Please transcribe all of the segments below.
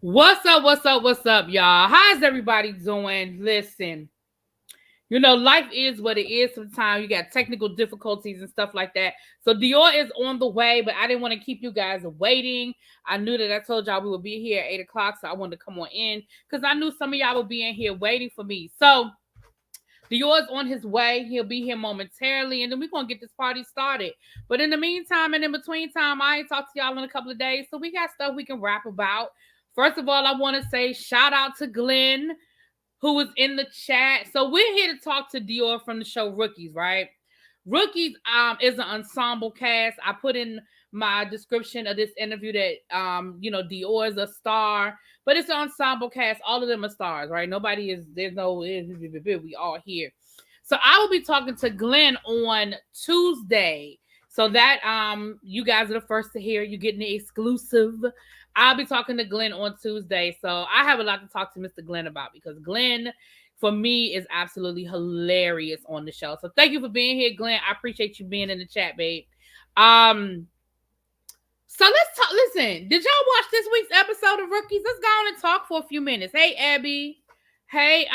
What's up, y'all? How's everybody doing? Listen, life is what it is sometimes. You got technical difficulties and stuff like that. So Dior is on the way, but I didn't want to keep you guys waiting. I knew that I told y'all we would be here at 8 o'clock, so I wanted to come on in because I knew some of y'all would be in here waiting for me. So Dior's on his way. He'll be here momentarily, and then we're going to get this party started. But in the meantime and in between time, I ain't talked to y'all in a couple of days, so we got stuff we can rap about. First of all, I want to say shout out to Glenn, who was in the chat. So we're here to talk to Dior from the show Rookies, right? Rookies is an ensemble cast. I put in my description of this interview that Dior is a star, but it's an ensemble cast. All of them are stars, right? We all here. So I will be talking to Glenn on Tuesday. So that you guys are the first to hear. You're getting the exclusive. I'll be talking to Glenn on Tuesday. So I have a lot to talk to Mr. Glenn about because Glenn, for me, is absolutely hilarious on the show. So thank you for being here, Glenn. I appreciate you being in the chat, babe. So let's talk. Listen, did y'all watch this week's episode of Rookies? Let's go on and talk for a few minutes. Hey, Abby. Hey,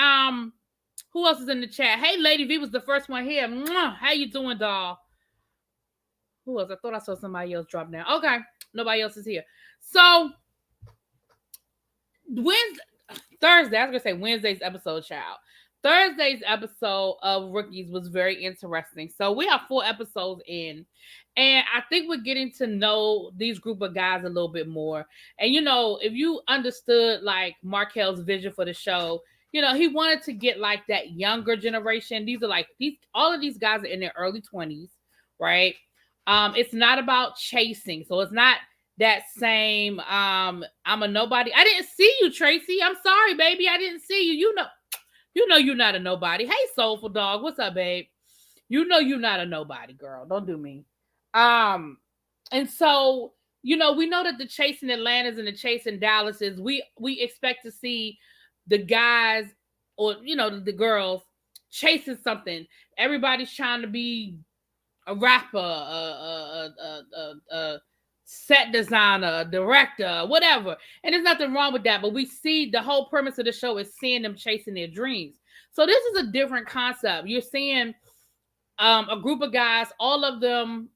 who else is in the chat? Hey, Lady V was the first one here. Mwah. How you doing, doll? Who else? I thought I saw somebody else drop down. Okay, nobody else is here. So Thursday, I was gonna say Wednesday's episode, child. Thursday's episode of Rookies was very interesting. So we have 4 episodes in, and I think we're getting to know these group of guys a little bit more. And if you understood like Markel's vision for the show, he wanted to get like that younger generation. All of these guys are in their early 20s, right? It's not about chasing, so it's not that same I'm a nobody. I didn't see you, Tracy. I'm sorry, baby. I didn't see you. You know you're not a nobody. Hey, Soulful Dog. What's up, babe? You know you're not a nobody, girl. Don't do me. And so, we know that the chasing Atlantas and the chasing Dallases, we expect to see the guys or the girls chasing something. Everybody's trying to be a rapper, a set designer, director, whatever. And there's nothing wrong with that. But we see the whole premise of the show is seeing them chasing their dreams. So this is a different concept. You're seeing a group of guys, all of them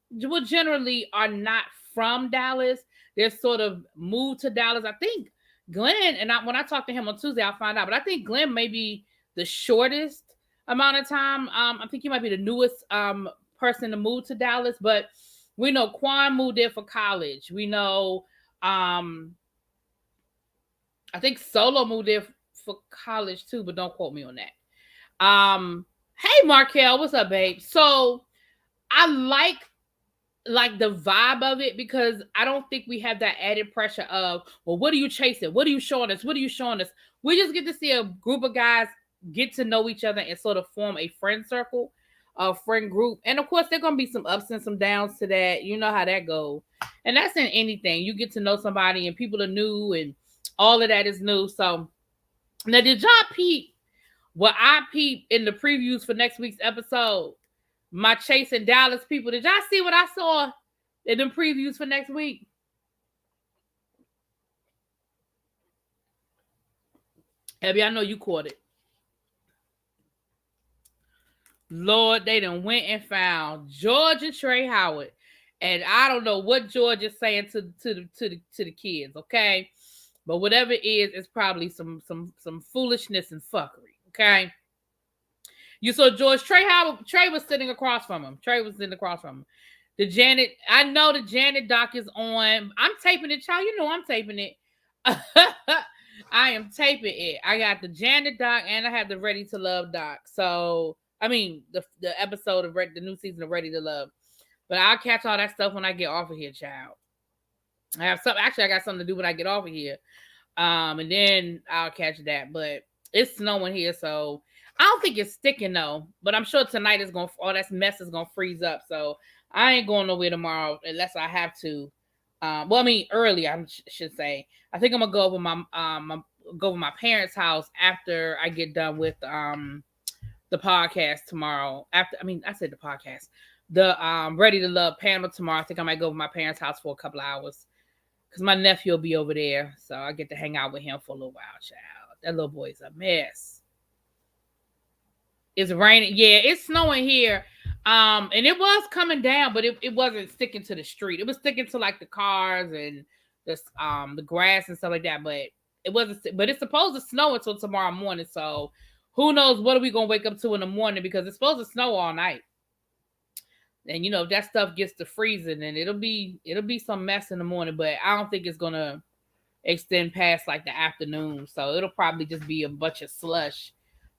generally are not from Dallas. They're sort of moved to Dallas. I think Glenn, and when I talk to him on Tuesday, I'll find out. But I think Glenn may be the shortest amount of time. I think he might be the newest person to move to Dallas. But we know Quan moved there for college. We know, I think Solo moved there for college too, but don't quote me on that. Hey, Markel, what's up, babe? So I like the vibe of it because I don't think we have that added pressure of, well, what are you chasing? What are you showing us? What are you showing us? We just get to see a group of guys get to know each other and sort of form a friend circle, a friend group. And of course, there are going to be some ups and some downs to that. You know how that goes. And that's in anything. You get to know somebody and people are new and all of that is new. So now, did y'all peep what I peeped in the previews for next week's episode? My chasing Dallas people. Did y'all see what I saw in the previews for next week? Abby, I know you caught it. Lord, they done went and found George and Trey Howard. And I don't know what George is saying to the kids, okay? But whatever it is, it's probably some foolishness and fuckery, okay? You saw George. Trey was sitting across from him. The Janet, I know the Janet doc is on. I'm taping it, child. You know I'm taping it. I am taping it. I got the Janet doc and I have the Ready to Love doc. So, I mean, the episode of the new season of Ready to Love. But I'll catch all that stuff when I get off of here, child. I got something to do when I get off of here. And then I'll catch that. But it's snowing here, so I don't think it's sticking though. But I'm sure tonight all that mess is gonna freeze up. So I ain't going nowhere tomorrow unless I have to. Early, I should say. I think I'm gonna go over my parents' house after I get done with the podcast tomorrow. I said the podcast. The Ready to Love panel tomorrow. I think I might go over my parents' house for a couple of hours. because my nephew will be over there, so I get to hang out with him for a little while. Child, that little boy's a mess. It's raining. Yeah, it's snowing here. And it was coming down, but it wasn't sticking to the street. It was sticking to like the cars and the grass and stuff like that. But it wasn't. But it's supposed to snow until tomorrow morning. So who knows what are we gonna wake up to in the morning, because it's supposed to snow all night. And if that stuff gets to freezing, then it'll be some mess in the morning. But I don't think it's gonna extend past like the afternoon. So it'll probably just be a bunch of slush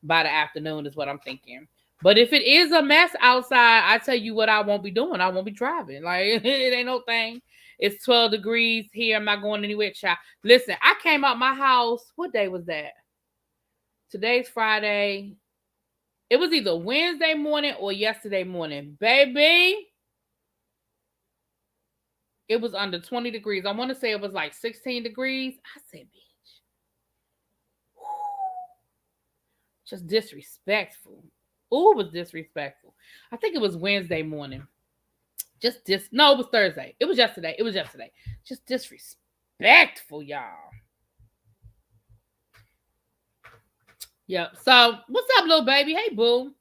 by the afternoon is what I'm thinking. But if it is a mess outside, I tell you what I won't be doing. I won't be driving. Like, it ain't no thing. It's 12 degrees here. I'm not going anywhere, child. Listen, I came out my house. What day was that? Today's Friday. It was either Wednesday morning or yesterday morning. Baby, it was under 20 degrees. I want to say it was like 16 degrees. I said, bitch. Just disrespectful. Ooh, it was disrespectful. I think it was Wednesday morning. No, it was Thursday. It was yesterday. Just disrespectful, y'all. Yep. So, what's up, little baby? Hey, boo.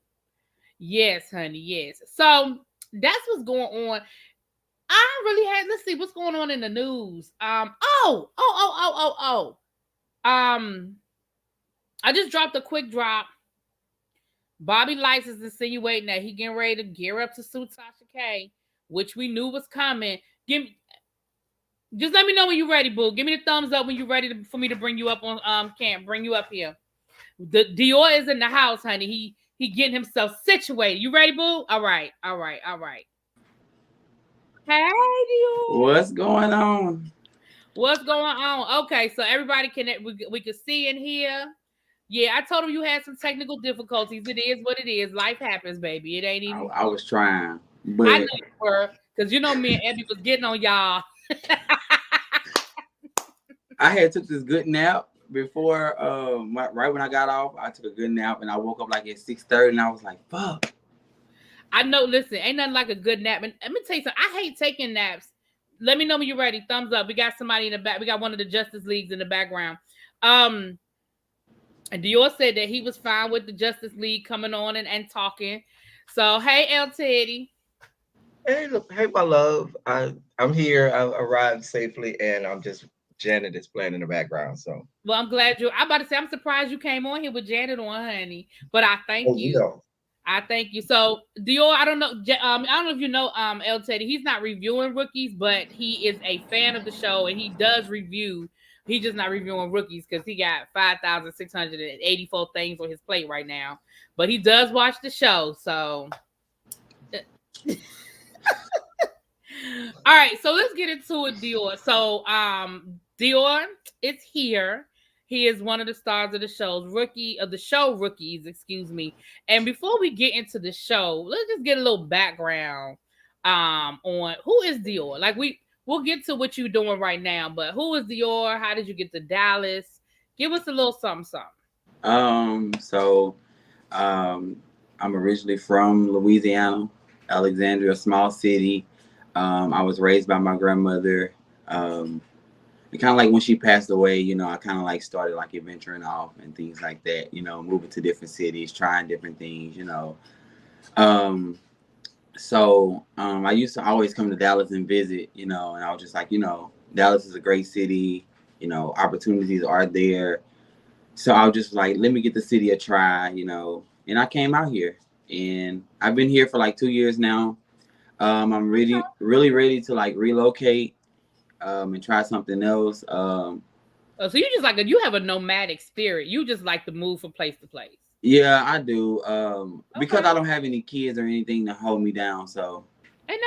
Yes, honey. Yes. So, that's what's going on. Let's see what's going on in the news. I just dropped a quick drop. Bobby Lights is insinuating that he getting ready to gear up to sue Tasha K, which we knew was coming. Just let me know when you're ready, boo. Give me the thumbs up when you're ready for me to bring you up on bring you up here. The Dior is in the house, honey. He getting himself situated. You ready, boo? All right. Hey, Dior. What's going on? Okay, so everybody we can see in here. Yeah, I told him you had some technical difficulties. It is what it is. Life happens, baby. It ain't even. I was trying, but I know you were, because me and Abby was getting on y'all. I had took this good nap before. Right when I got off, I took a good nap, and I woke up like at 6:30, and I was like, "Fuck." I know. Listen, ain't nothing like a good nap. And let me tell you something. I hate taking naps. Let me know when you're ready. Thumbs up. We got somebody in the back. We got one of the Justice Leagues in the background. And Dior said that he was fine with the Justice League coming on and talking. So, hey, El Teddy. Hey, my love. I'm here. I arrived safely, and I'm just Janet is playing in the background. So, well, I'm glad I'm about to say I'm surprised you came on here with Janet on, honey. But I thank you. I thank you. So Dior, I don't know. I don't know if you know El Teddy. He's not reviewing rookies, but he is a fan of the show and he does review. He's just not reviewing rookies because he got 5,684 things on his plate right now. But he does watch the show. So all right, so let's get into it, Dior. So Dior is here. He is one of the stars of the Rookies, excuse me. And before we get into the show, let's just get a little background on who is Dior. Like we'll get to what you're doing right now, but who is Dior? How did you get to Dallas? Give us a little something. I'm originally from Louisiana, Alexandria, a small city. I was raised by my grandmother. And kind of like when she passed away, I kind of like started like adventuring off and things like that, moving to different cities, trying different things, I used to always come to Dallas and visit, and I was just like, Dallas is a great city, opportunities are there. So I was just like, let me get the city a try, and I came out here and I've been here for like 2 years now. I'm really, really ready to like relocate. And try something else. So you just you have a nomadic spirit. You just like to move from place to place. Yeah, I do. Because I don't have any kids or anything to hold me down. So ain't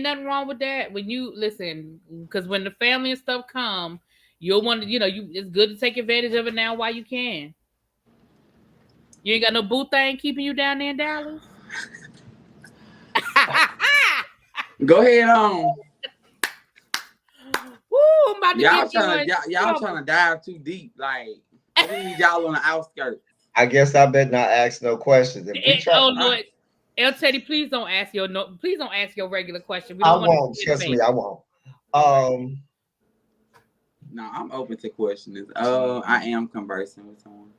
nothing wrong with that. When you listen, because when the family and stuff come, you'll want to, it's good to take advantage of it now while you can. You ain't got no boo thing keeping you down there in Dallas. Go ahead on. Woo, y'all trying to dive too deep. Like, we need y'all on the outskirts. I guess I better not ask no questions. Lord, El Teddy, please don't ask your regular question. I won't. Trust me, I won't. No, I'm open to questions. I am conversing with someone.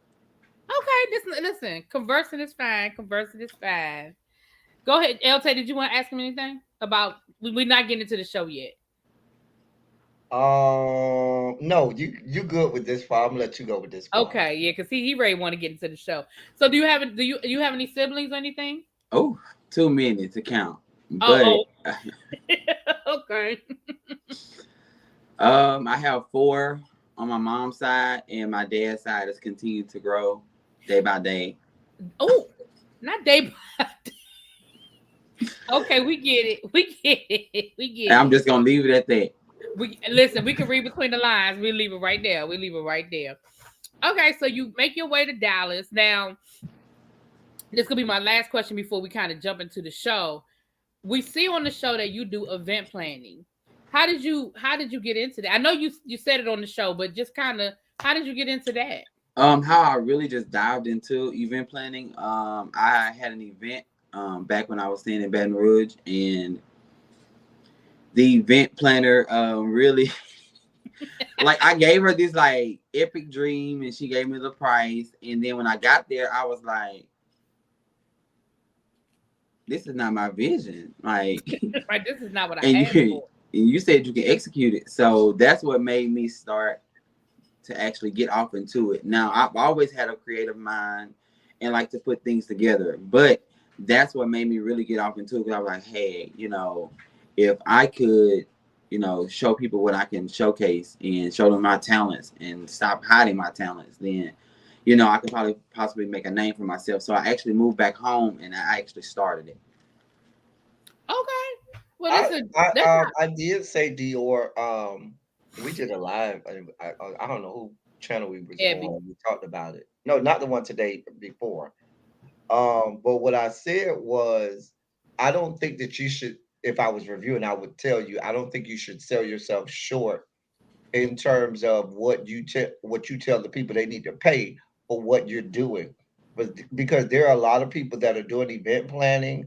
Okay, listen. Conversing is fine. Conversing is fine. Go ahead, LT. Did you want to ask him anything about? We're not getting into the show yet. No, you good with this part. I'm gonna let you go with this part. Okay, yeah, because he ready want to get into the show. So do you have any siblings or anything? Oh, 2 minutes to count. But Oh, okay. I have four on my mom's side, and my dad's side has continued to grow day by day. Oh, not day by day. Okay, we get it. We get it. We get And I'm it. just gonna leave it at that. We listen. We can read between the lines. We leave it right there. We leave it right there. Okay, so you make your way to Dallas. Now, this could be my last question before we kind of jump into the show. We see on the show that you do event planning. How did you get into that? I know you said it on the show, but just kind of how did you get into that? How I really just dived into event planning. I had an event back when I was staying in Baton Rouge, and the event planner really like I gave her this like epic dream, and she gave me the price. And then when I got there, I was like, "This is not my vision." Like, Right, this is not what I and asked you for. and you said you can execute it, so that's what made me start to actually get off into it. Now, I've always had a creative mind and like to put things together, but that's what made me really get off into it. Because I was like, hey, if I could, show people what I can showcase and show them my talents and stop hiding my talents, then, I could probably possibly make a name for myself. So I actually moved back home and I actually started it. Okay. Well, I listen, I that's not. I did say Dior. We did a live. I don't know who channel we was Yeah, on. We talked about it. No, not the one today. Before. But what I said was, I don't think that you should. If I was reviewing, I would tell you, I don't think you should sell yourself short in terms of what you tell the people they need to pay for what you're doing. But because there are a lot of people that are doing event planning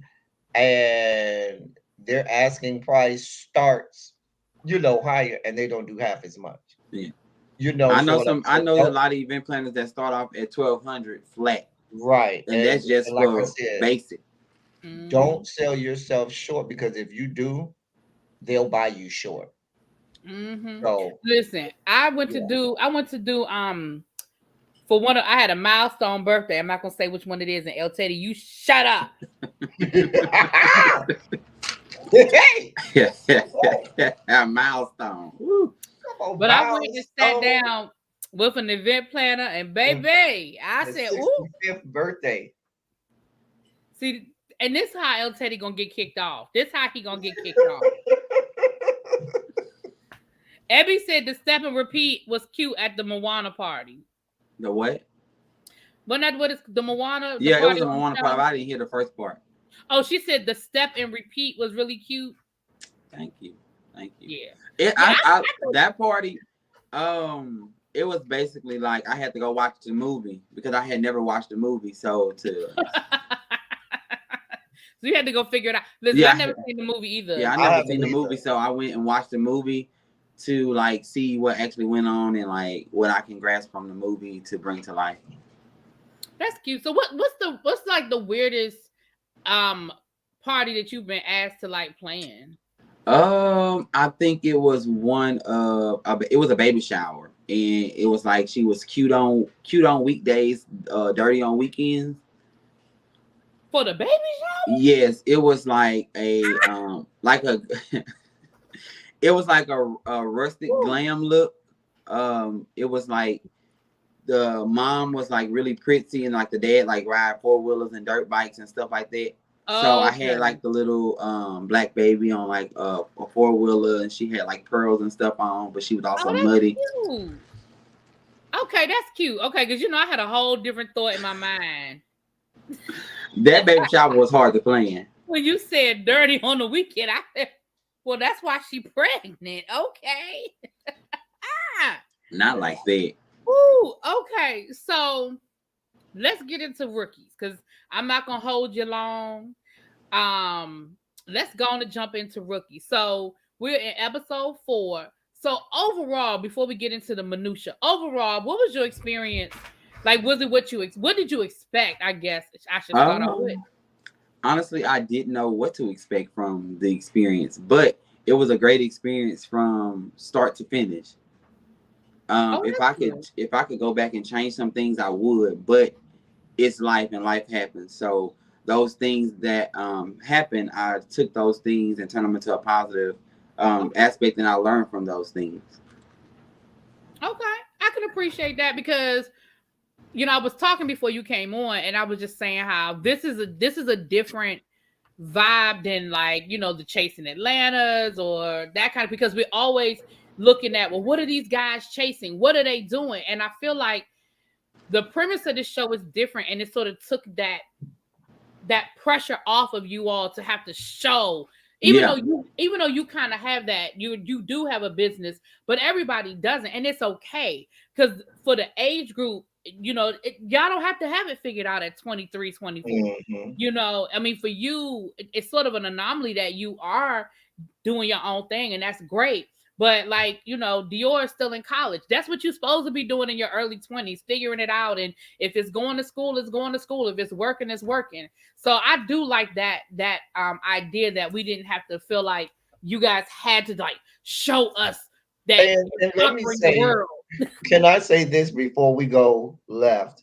and their asking price starts, higher, and they don't do half as much. Yeah. So what I'm I saying, know a lot of event planners that start off at 1,200 flat, right? and that's And just like I for said, basic. Mm-hmm. don't sell yourself short, because if you do, they'll buy you short. Mm-hmm. So Listen, yeah. I went to do for I had a milestone birthday. I'm not gonna say which one it is, and El Teddy, you shut up. Hey, A milestone. Woo. come on, But I went and sat milestone. down with an event planner, and The, baby, I the said, "Ooh, 65th birthday. see." And this how El Teddy gonna get kicked off. This how he gonna get kicked off. Abby said the step and repeat was cute at the Moana party. The what? But not what is the Moana, the Yeah, it was party a on Moana the part. show? I didn't hear the first part. Oh, she said the step and repeat was really cute. Thank you. Thank you. Yeah. It, Yeah, that party, it was basically like I had to go watch the movie because I had never watched the movie. So So you had to go figure it out. Listen, I yeah, never seen the movie either. yeah, I I never seen haven't the either. movie, so I went and watched the movie to like see what actually went on and like what I can grasp from the movie to bring to life. That's cute. So what's like the weirdest um party that you've been asked to like plan? I think it was it was a baby shower, and it was like she was cute on weekdays, dirty on weekends. For the baby shower? Yes, it was like like a it was like a rustic Ooh. glam look. It was like the mom was like really pretty, and like the dad like ride 4 wheelers and dirt bikes and stuff like that. So I had Okay. like the little black baby on like a 4 wheeler, and she had like pearls and stuff on, but she was Oh, also that's muddy. cute. Okay, that's cute. Okay, because I had a whole different thought in my mind. That baby shower was hard to plan. When you said dirty on the weekend, I said, well, that's why she pregnant. Okay. Ah. Not like that. Ooh, okay. So let's get into rookies because I'm not gonna hold you long. Let's go on to jump into rookies. So we're in episode 4. So overall, before we get into the minutia, overall, what was your experience? Like, was it what did you expect? I guess I should start out with. Honestly, I didn't know what to expect from the experience, but it was a great experience from start to finish. Oh, If that's I could, good. if I could go back and change some things, I would. But it's life, and life happens. So those things that happen, I took those things and turned them into a positive Okay. aspect, and I learned from those things. Okay. I can appreciate that because I was talking before you came on, and I was just saying how this is a different vibe than, like, the chasing Atlantas or that kind of, because we're always looking at, well, what are these guys chasing? What are they doing? And I feel like the premise of this show is different, and it sort of took that pressure off of you all to have to show, Yeah. even though you kind of have that, you do have a business, but everybody doesn't, and it's okay, because for the age group, y'all don't have to have it figured out at 23, 24. Mm-hmm. I mean, for you, it's sort of an anomaly that you are doing your own thing, and that's great. But, like, Dior is still in college. That's what you're supposed to be doing in your early 20s, figuring it out. And if it's going to school, it's going to school. If it's working, it's working. So I do like that idea that we didn't have to feel like you guys had to, like, show us that And let me conquering the say, world. can I say this before we go left?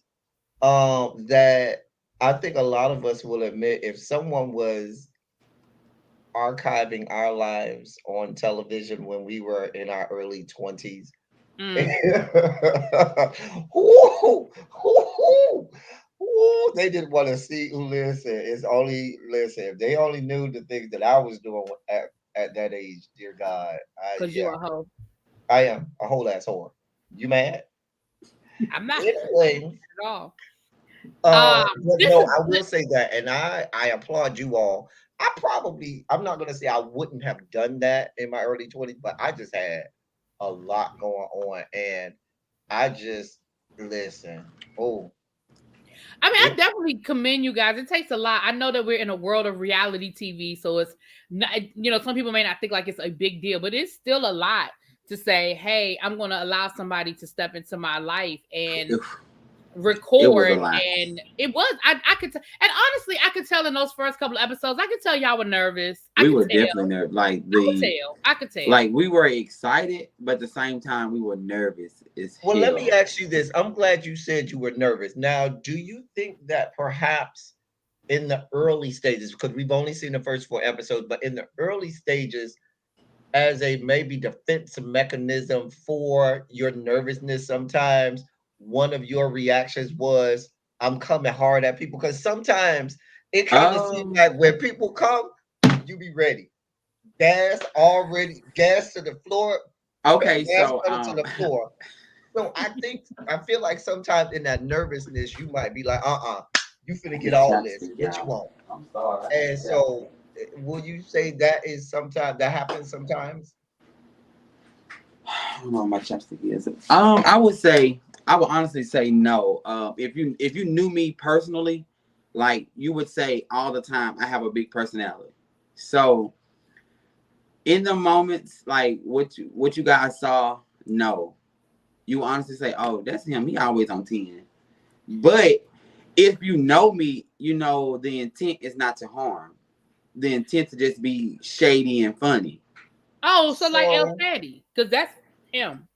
That I think a lot of us will admit, if someone was archiving our lives on television when we were in our early 20s, Mm, whoo, whoo, whoo, they didn't want to see. Listen, it's only listen. If they only knew the things that I was doing at that age, dear God, Cause yeah, you're a hoe. I am a whole ass whore. You mad? I'm not Anyway, at all. Um, but this no, is I will say that, and I applaud you all. I'm not gonna say I wouldn't have done that in my early 20s, but I just had a lot going on, and I just listen. Oh, I mean, I it, definitely commend you guys. It takes a lot. I know that we're in a world of reality TV, so it's not, some people may not think like it's a big deal, but it's still a lot to say, hey, I'm going to allow somebody to step into my life and It was a record. lot. And it was, I could tell, and honestly, I could tell in those first couple of episodes, I could tell y'all were nervous. I We could were tell. definitely nervous. I could tell. Like we were excited, but at the same time we were nervous as well, let me hell. ask you this. I'm glad you said you were nervous. Now, do you think that perhaps in the early stages, because we've only seen the first 4 episodes, but in the early stages, as a maybe defensive mechanism for your nervousness, sometimes one of your reactions was, I'm coming hard at people? Because sometimes it kind of seems Um. like when people come, you be ready. Gas to the floor, Okay. gas So pedal to the floor. So I feel like sometimes in that nervousness, you might be like, you finna get all this. chapstick What you out. want? I'm sorry. And so will you say that is sometimes that happens sometimes? I don't know what my chapstick is. I would honestly say no. If you knew me personally, like you would say all the time, I have a big personality. So in the moments like what you guys saw, no, you honestly say, oh, that's him. He always on 10. But if you know me, you know the intent is not to harm. The intent to just be shady and funny. Oh, so like El So Fatty, because that's him.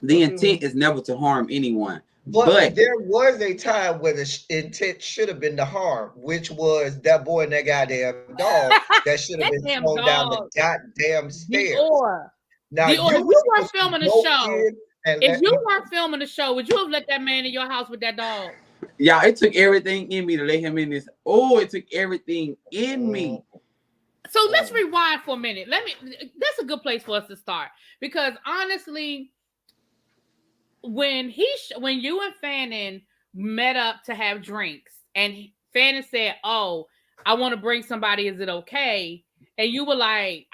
The intent is never to harm anyone. but But there was a time where the intent should have been to harm, which was that boy and that goddamn dog that should have That been damn thrown down the dog. goddamn stairs. Dior. Now Dior, you if were you weren't supposed to filming the go show, in and let me. would you have let that man in your house with that dog? yeah, it took everything in me to let him in this. Oh, it took everything in Mm, me. So let's mm. rewind for a minute. That's a good place for us to start, because honestly, when you and Fannin met up to have drinks, and Fannin said, "Oh, I want to bring somebody. Is it okay?" And you were like,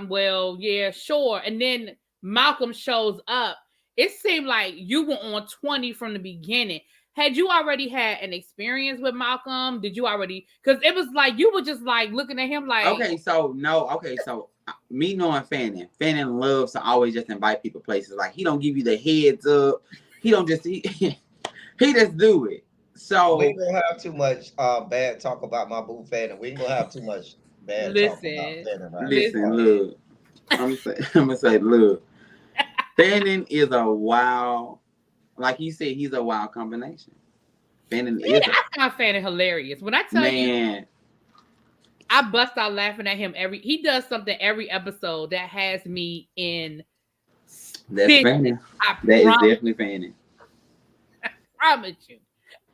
well, yeah, sure." And then Malcolm shows up. It seemed like you were on 20 from the beginning. Had you already had an experience with Malcolm? Did you already? Because it was like you were just like looking at him like, Okay, so no. Okay, so me knowing Fannin loves to always just invite people places. Like he don't give you the heads up. He don't just he just do it. So we ain't gonna have too much bad talk about my boo Fanning. We ain't gonna have too much bad talk about Listen, Fanning right listen, now. look. I'm gonna say, look. Fannin is a wild, like you said, he's a wild combination. Fannin is I find Fanning hilarious. When I tell you, man. I bust out laughing at him he does something every episode that has me in That's stitches. Fannin. I That is promise, definitely Fannin. I promise you.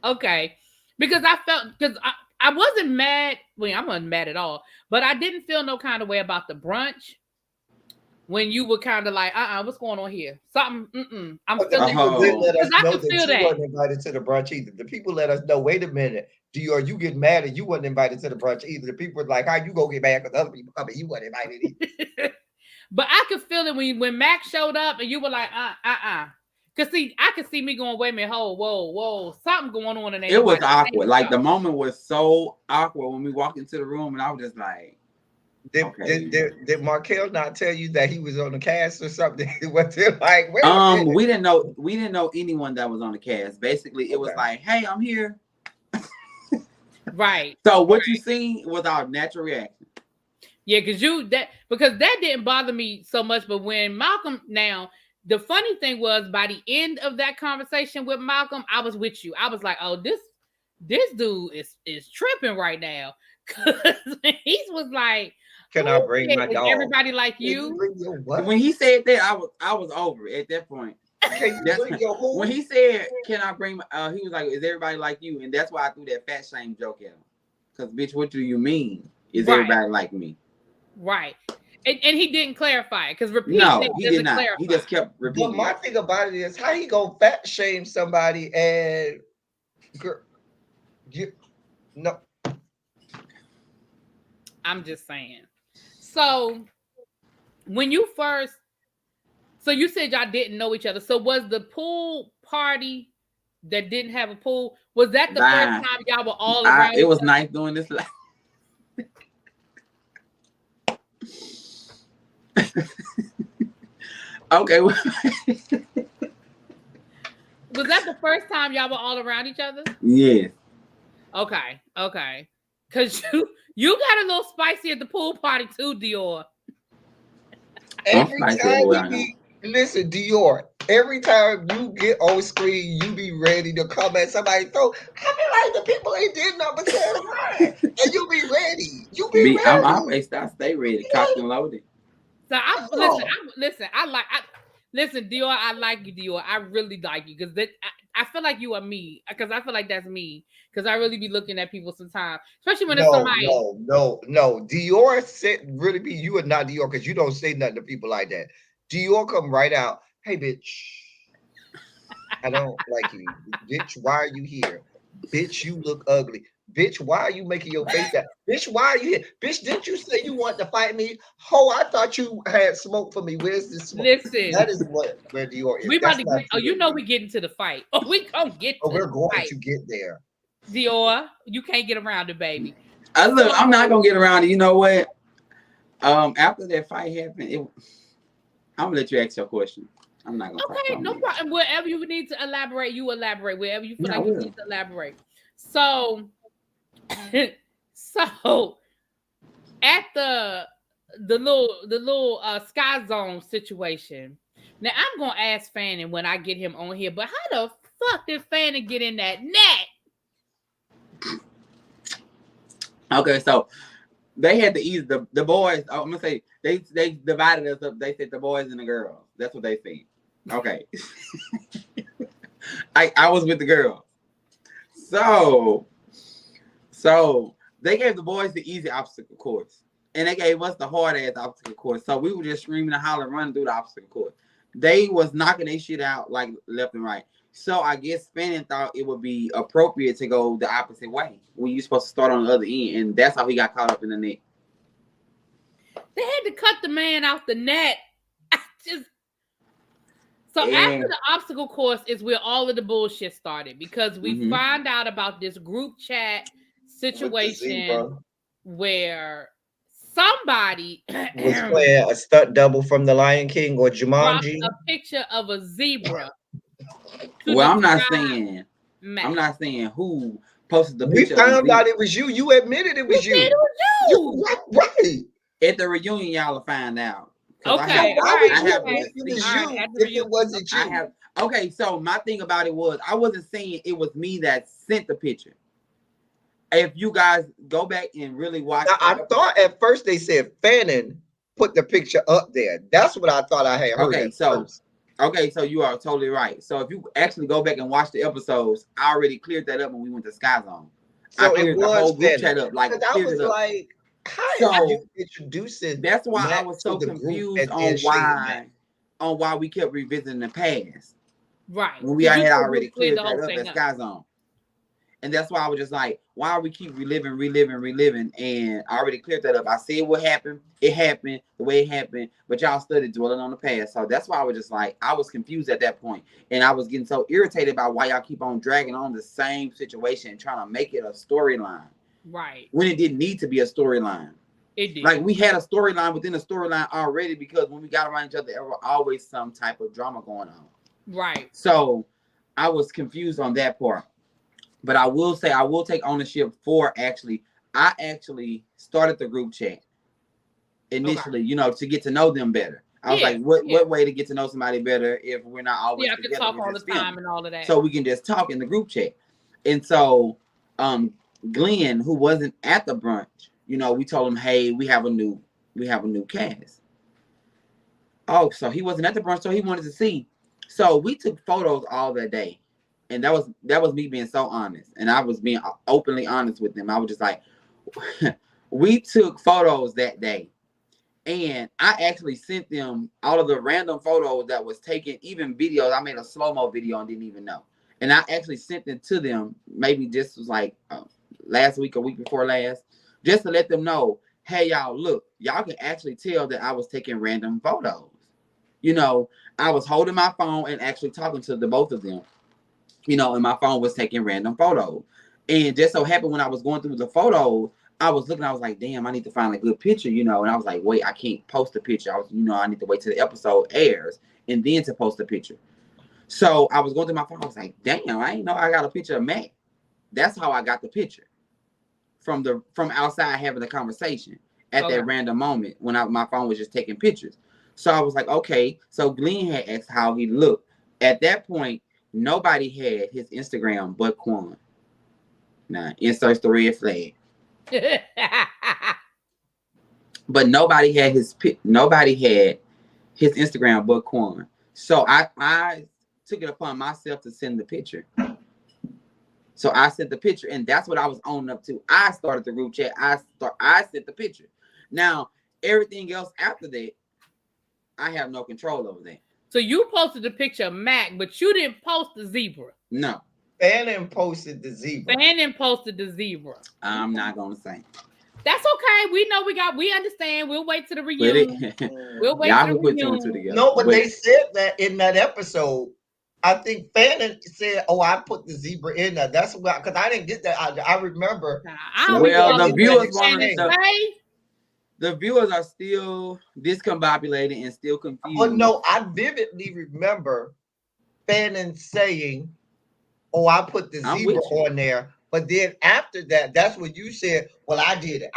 Okay. Because I wasn't mad. Well, I wasn't mad at all, but I didn't feel no kind of way about the brunch when you were kind of like, what's going on here? Something, I'm But the feeling people didn't let us because I know can that feel you that. wasn't invited to the brunch either. The people let us know, wait a minute, Dior, you get mad and you wasn't invited to the brunch either. The people were like, how you gonna get mad because other people coming, you wasn't invited either. But I could feel it when Max showed up and you were like, Cause see, I could see me going, wait a minute, whoa, something going on in there. It was awkward. Like the moment was so awkward when we walked into the room, and I was just like, Did Markel not tell you that he was on the cast or something? Was it like, wait a minute? we didn't know anyone that was on the cast. Basically, it was like, hey, I'm here. Right. So what you seen was our natural reaction. Yeah, because that didn't bother me so much. But when Malcolm, now the funny thing was, by the end of that conversation with Malcolm, I was with you. I was like, oh, this dude is tripping right now. Because he was like, can I bring my dog? Everybody like you. When he said that, I was over it at that point. When he said, "Can I bring?" He was like, "Is everybody like you?" And that's why I threw that fat shame joke at him. Because, bitch, what do you mean? Is everybody like me? Right. And he didn't clarify it because he did not. Clarify. He just kept repeating. But my thing about it is, how you gonna fat shame somebody and no? I'm just saying. So when you first, so you said y'all didn't know each other. So was the pool party that didn't have a pool? Was that the first time y'all were all around? It was nice doing this. Okay. Was that the first time y'all were all around each other? Yes. Okay. Cause you got a little spicy at the pool party too, Dior. Every time listen, Dior, every time you get on screen, you be ready to come at somebody throat. I be like, the people ain't did nothing but turn around. And you be ready. You be ready. I'm always stay ready, cocked and loaded. So listen, Dior, I like you, Dior. I really like you because I feel like you are me because I feel like that's me because I really be looking at people sometimes, especially when it's somebody. No. Dior said really be you are not Dior because you don't say nothing to people like that. Dior come right out. Hey, bitch, I don't like you. Bitch, why are you here? Bitch, you look ugly. Bitch, why are you making your face that? Bitch, why are you here? Bitch, didn't you say you want to fight me? Oh, I thought you had smoke for me. Where's this smoke? Listen, that is where Dior is. We about to get. Oh, you know we get into the fight. Oh, we gonna get. We're going to get there. Dior, you can't get around it, baby. Look, I'm not gonna get around it. You know what? After that fight happened, I'm gonna let you ask your question. I'm not gonna. Okay, no problem. Wherever you need to elaborate, you elaborate. Wherever you feel like you need to elaborate. So at the little Sky Zone situation. Now I'm gonna ask Fannin when I get him on here, but how the fuck did Fannin get in that net? Okay, so they had to ease the boys. I'm gonna say they divided us up. They said the boys and the girls. That's what they said. Okay. I was with the girls. So they gave the boys the easy obstacle course. And they gave us the hard ass obstacle course. So we were just screaming and hollering, running through the obstacle course. They was knocking their shit out like left and right. So I guess Fannin thought it would be appropriate to go the opposite way when you're supposed to start on the other end. And that's how he got caught up in the net. They had to cut the man out the net. After the obstacle course is where all of the bullshit started because we find out about this group chat situation where somebody Was playing a stunt double from The Lion King or dropped Jumanji. a picture of a zebra. Well, I'm not saying who posted the We picture. found out it was you. You admitted it was You said you. it was you. Right. At the reunion, y'all will find out. Okay, Why would you admit it was All right, you at the if it wasn't you? Okay, so my thing about it was I wasn't saying it was me that sent the picture. If you guys go back and really watch, Now, I thought at first they said Fannin put the picture up there. That's what I thought I had heard. Okay, so you are totally right. So if you actually go back and watch the episodes, I already cleared that up when we went to Sky Zone. So I cleared it was the whole group Fannin. chat up, like I was like, how are you introducing? That's why I was so confused on why we kept revisiting the past. Right. When we had already cleared that up at Sky Zone. And that's why I was just like, why are we keep reliving? And I already cleared that up. I said what happened. It happened the way it happened. But y'all studied dwelling on the past. So that's why I was just like, I was confused at that point. And I was getting so irritated about why y'all keep on dragging on the same situation and trying to make it a storyline. Right. When it didn't need to be a storyline. It did. Like we had a storyline within a storyline already because when we got around each other, there was always some type of drama going on. Right. So I was confused on that part. But I will say I will take ownership for I actually started the group chat initially, to get to know them better. I was like, what way to get to know somebody better if we're not always together? Yeah, I can talk all the time and all of that. So we can just talk in the group chat. And so Glenn, who wasn't at the brunch, we told him, hey, we have a new cast. Oh, so he wasn't at the brunch, so he wanted to see. So we took photos all that day. And that was me being so honest. And I was being openly honest with them. I was just like, we took photos that day. And I actually sent them all of the random photos that was taken, even videos. I made a slow-mo video and didn't even know. And I actually sent them to them, maybe just was like last week or week before last, just to let them know, hey, y'all, look, y'all can actually tell that I was taking random photos. I was holding my phone and actually talking to the both of them. And my phone was taking random photos. And just so happened when I was going through the photos, I was looking, I was like, damn, I need to find a good picture, and I was like, wait, I can't post a picture. I need to wait till the episode airs and then to post a picture. So I was going through my phone, I was like, damn, I ain't know I got a picture of Matt. That's how I got the picture. From outside having a conversation at that random moment when my phone was just taking pictures. So I was like, okay. So Glenn had asked how he looked. At that point, nobody had his Instagram but Quan. Now, inserts the red flag. But nobody had his Instagram but Quan. So I took it upon myself to send the picture. So I sent the picture, and that's what I was owning up to. I started the group chat. I sent the picture. Now, everything else after that, I have no control over that. So you posted the picture of Mac, but you didn't post the zebra. No. Fannin posted the zebra. I'm not gonna say. That's okay. We know we understand. We'll wait to the reunion. We'll wait to the reunion. No, but they said that in that episode. I think Fannin said, "Oh, I put the zebra in there." That's why, because I didn't get that. I remember. The viewers wanted the viewers are still discombobulated and still confused. But no, I vividly remember Fannin saying, "Oh, I put the zebra on there." But then after that, that's what you said. Well, I did it.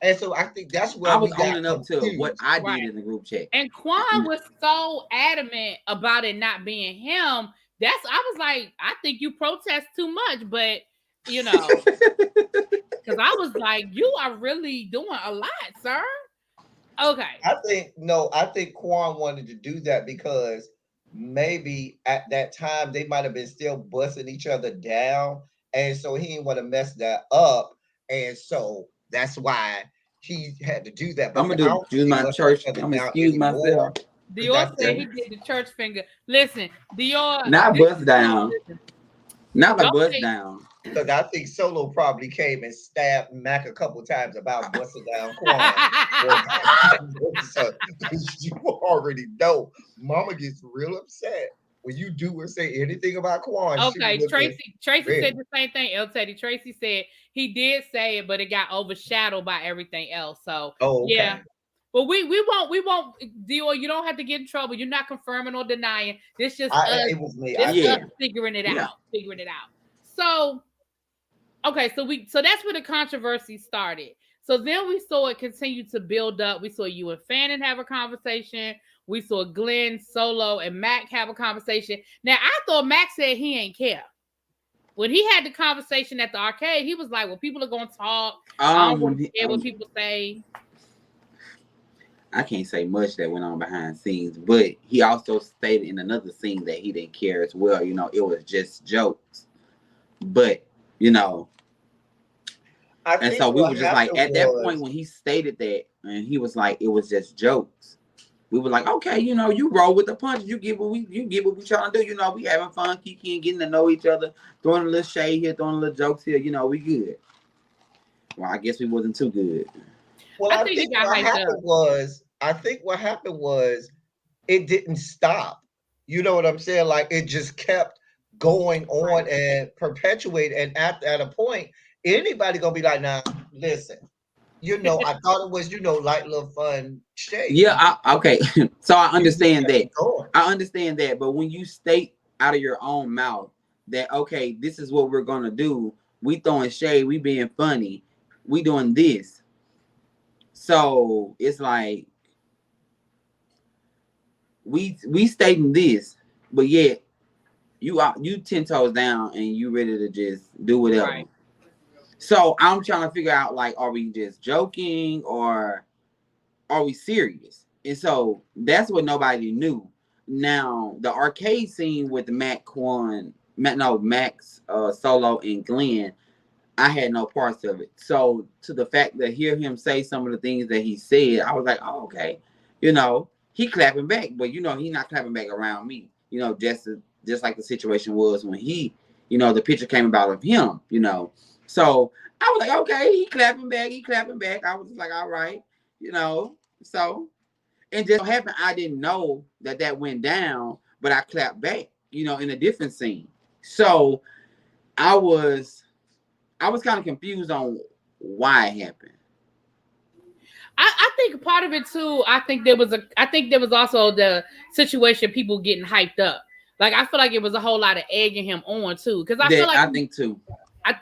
And so I think that's where I was owning up to what I did in the group chat. And Quan was so adamant about it not being him. I was like, I think you protest too much, but because I was like, you are really doing a lot, sir. Okay. I think Quan wanted to do that because maybe at that time they might have been still busting each other down. And so he didn't want to mess that up. And so that's why he had to do that. But I'm going to do my church. I'm going to excuse myself. Dior said he did the church finger. Listen, Dior. Not bust down. Not like bust down. Because I think Solo probably came and stabbed Mac a couple times about busting down Quan. So you already know Mama gets real upset. when you do or say anything about Quan, she was Okay, looking Tracy red. said the same thing. El Teddy Tracy said he did say it, but it got overshadowed by everything else. So Oh, yeah. okay. But we won't Dior. You don't have to get in trouble. You're not confirming or denying. This just us. It was me. This I us Yeah, said, figuring it yeah. out. Figuring it out. So okay, so that's where the controversy started. So then we saw it continue to build up. We saw you and Fannin have a conversation. We saw Glenn, Solo, and Mac have a conversation. Now I thought Mac said he ain't care. When he had the conversation at the arcade, he was like, "Well, people are gonna talk. I don't When really care what people say." I can't say much that went on behind scenes, but he also stated in another scene that he didn't care as well. You know, it was just jokes. But, you know, I and think so we what were just like, happened at that point was, when he stated that, and he was like, it was just jokes. We were like, okay, you know, you roll with the punches. You get what we trying to do. You know, we having fun, kicking, getting to know each other, throwing a little shade here, throwing a little jokes here. You know, we good. Well, I guess we wasn't too good. well, I think he got hyped up. I think what happened was it didn't stop. You know what I'm saying? Like it just kept going on Right. and perpetuate. And at a point, anybody gonna be like, "Nah, listen, I thought it was, light little fun shade. Yeah, okay. So I You just understand kept that. it going." I understand that, but when you state out of your own mouth that okay, this is what we're gonna do, we throwing shade, we being funny, we doing this. So it's like we stating this, but yet you 10 toes down and you ready to just do whatever. Right. So I'm trying to figure out like, are we just joking or are we serious? And so that's what nobody knew. Now the arcade scene with Max, Solo, and Glenn, I had no parts of it. So to the fact that hear him say some of the things that he said, I was like, oh, okay, he clapping back, but he not clapping back around me. Just like the situation was when the picture came about of him. So I was like, okay, he clapping back. I was just like, all right, so and just so happened I didn't know that went down, but I clapped back, in a different scene. So I was kind of confused on why it happened. I think part of it too. I think there was also the situation people getting hyped up. Like I feel like it was a whole lot of egging him on too. Because I feel like I think too. I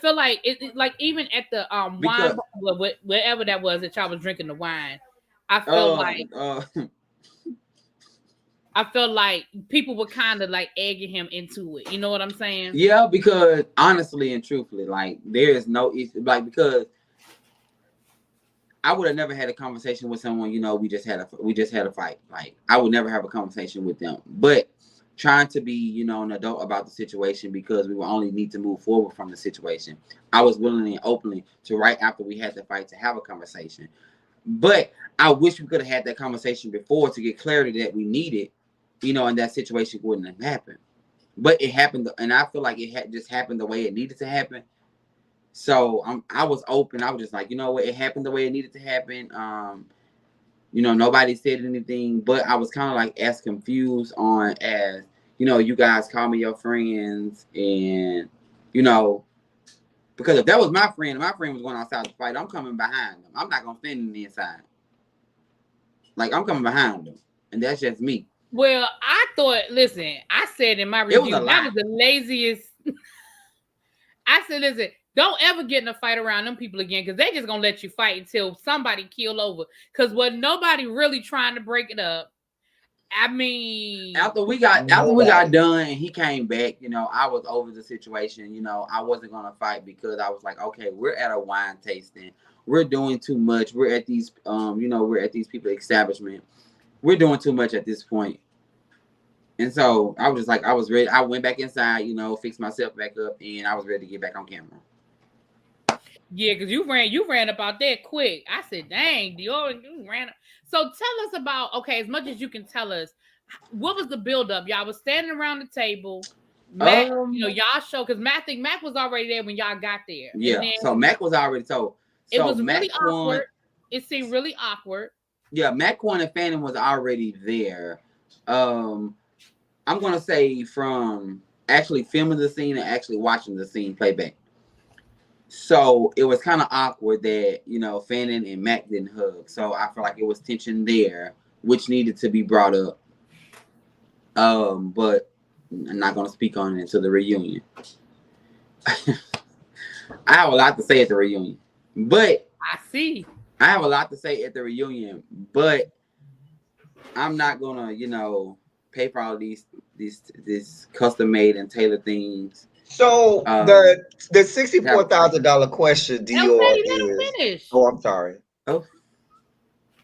feel like it like even at the wine Because wherever that was that y'all was drinking the wine, I felt like people were kind of like egging him into it. You know what I'm saying? yeah, because honestly and truthfully, like there is no issue, like because I would have never had a conversation with someone, we just had a fight. Like I would never have a conversation with them. But trying to be, an adult about the situation because we will only need to move forward from the situation. I was willing and openly to right after we had the fight to have a conversation. But I wish we could have had that conversation before to get clarity that we needed, and that situation wouldn't have happened. But it happened, and I feel like it had just happened the way it needed to happen. So I was open. I was just like, you know what? It happened the way it needed to happen. Nobody said anything, but I was kind of like as confused on as, you guys call me your friends and, because if that was my friend and my friend was going outside to fight, I'm coming behind them. I'm not going to stand in the inside. Like I'm coming behind them. And that's just me. Well, I said in my review, that was the laziest. I said, listen, don't ever get in a fight around them people again because they just gonna let you fight until somebody keel over. Because when nobody really trying to break it up. I mean, after we got done and he came back, I was over the situation. I wasn't gonna fight because I was like, okay, we're at a wine tasting. We're doing too much. We're at these people's establishment. We're doing too much at this point. And so I was just like, I was ready. I went back inside, fixed myself back up, and I was ready to get back on camera. Yeah, because you ran about that quick. I said, dang, Dior, you ran. So tell us about, okay, as much as you can tell us, what was the buildup? Y'all was standing around the table. Mac, y'all show, because I think Mac was already there when y'all got there. Yeah, so Mac was already told. It was really awkward. It seemed really awkward. Yeah, Mac One and Fannin was already there. I'm gonna say from actually filming the scene and actually watching the scene playback. So it was kind of awkward that, you know, Fannin and Mac didn't hug. So I feel like it was tension there, which needed to be brought up. But I'm not gonna speak on it until the reunion. I have a lot to say at the reunion, but I see. I have a lot to say at the reunion, but I'm not gonna, you know, pay for all these custom made and tailored things. So the $64,000 question, El Dior, Teddy, let him is. finish. Oh, I'm sorry. Oh,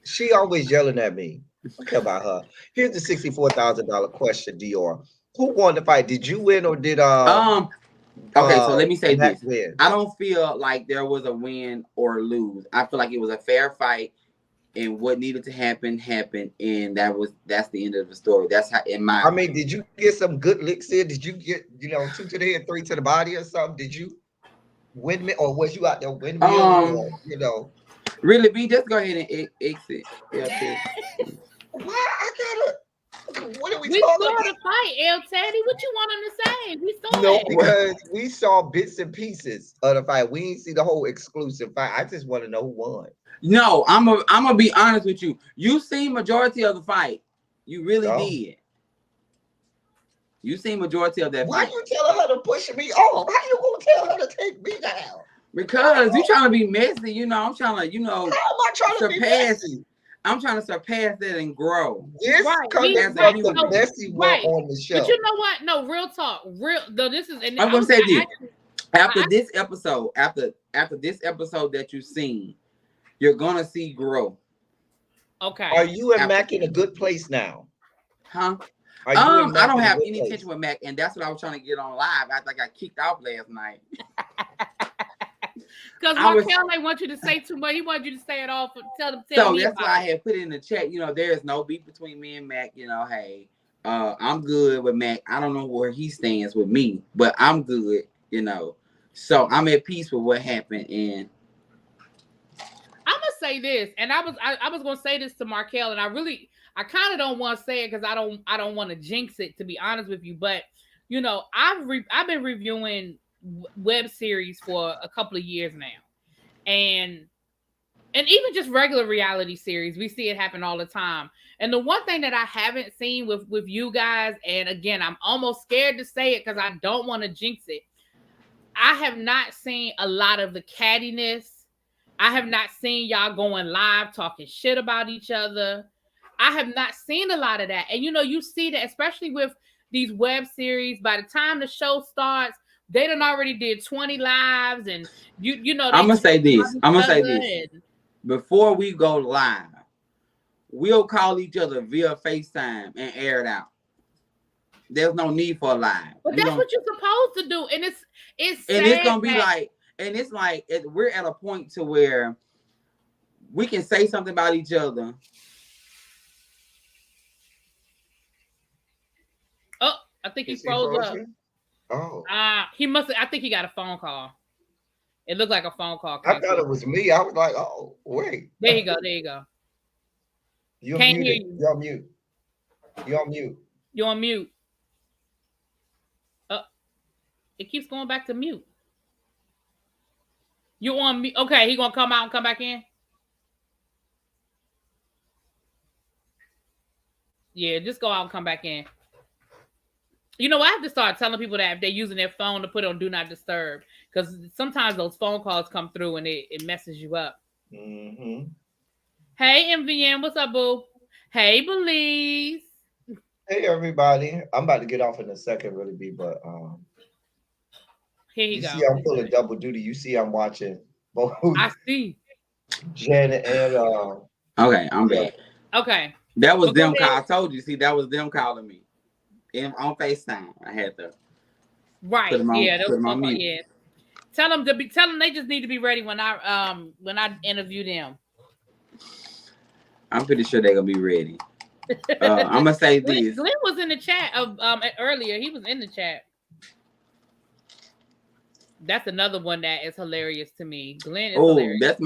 She always yelling at me. I care about her. Here's the $64,000 question, Dior. Who won the fight? Did you win or did okay, so let me say Mac this. win? I don't feel like there was a win or lose. I feel like it was a fair fight, and what needed to happen happened, and that's the end of the story. That's how in my. I mean, did you get some good licks in? Did you get, you know, 2 to the head, 3 to the body or something? Did you windmill, or was you out there windmill, or, you know? Really, B, just go ahead and exit. Yeah, Why I gotta? What are we We talking saw about? the fight, El Teddy. What you want him to say? We saw No, it. because we saw bits and pieces of the fight. We didn't see the whole exclusive fight. I just want to know who won. No, I'm gonna be honest with you. You seen majority of the fight. You really did. You seen majority of that Why fight. you telling her to push me off? How you gonna tell her to take me down? Because you trying to be messy, you know. I'm trying to, you know, How am I trying to be messy? I'm trying to surpass that and grow. This Right, comes we- from right, the so- messy one right. on the show. But you know what? No, real talk. Real though. This is. And I'm gonna say this. After I- this episode, after this episode that you've seen, you're gonna see growth. Okay. Are you and Mac in a good place now? Huh? Are you and Mac I don't in a have good any place? tension with Mac, and that's what I was trying to get on live after I got kicked off last night. Because Markel ain't want you to say too much. He wanted you to say it all. Tell So me that's about why I had put it in the chat. You know, there is no beef between me and Mac. You know, hey, I'm good with Mac. I don't know where he stands with me, but I'm good. You know, so I'm at peace with what happened. And I'm gonna say this, and I was gonna say this to Markel, and I kind of don't want to say it because I don't want to jinx it, to be honest with you. But you know, I've been reviewing web series for a couple of years now, and even just regular reality series, we see it happen all the time. And the one thing that I haven't seen with you guys, and again, I'm almost scared to say it because I don't want to jinx it. I have not seen a lot of the cattiness. I have not seen y'all going live talking shit about each other. I have not seen a lot of that. And you know, you see that, especially with these web series, by the time the show starts, they done already did 20 lives, and you know. I'm gonna say this. Before we go live, we'll call each other via FaceTime and air it out. There's no need for a live. But that's what you're supposed to do, and it's sad, and it's gonna be like, and it's like we're at a point to where we can say something about each other. Oh, I think he froze up. Oh, he must. I think he got a phone call. It looked like a phone call. I thought it was me. I was like, oh, wait. There you go. There you go. Can't hear you. You're on mute. You're on mute. You're on mute. It keeps going back to mute. You on mute? Okay, he gonna come out and come back in. Yeah, just go out and come back in. You know, I have to start telling people that if they're using their phone to put on Do Not Disturb, because sometimes those phone calls come through and it messes you up. Mm-hmm. Hey, MVM, what's up, boo? Hey, Belize. Hey, everybody. I'm about to get off in a second, really, B, but here you go. See, I'm pulling double duty. You see, I'm watching both. I see. Janet and okay, I'm back. Okay. That was them call. I told you. See, that was them calling me on FaceTime. I had to. Right. Put them on, yeah. Put them on mute. Yeah. Tell them they just need to be ready when I interview them. I'm pretty sure they're gonna be ready. I'm gonna say this. Glenn was in the chat earlier. He was in the chat. That's another one that is hilarious to me. Glenn is hilarious. That's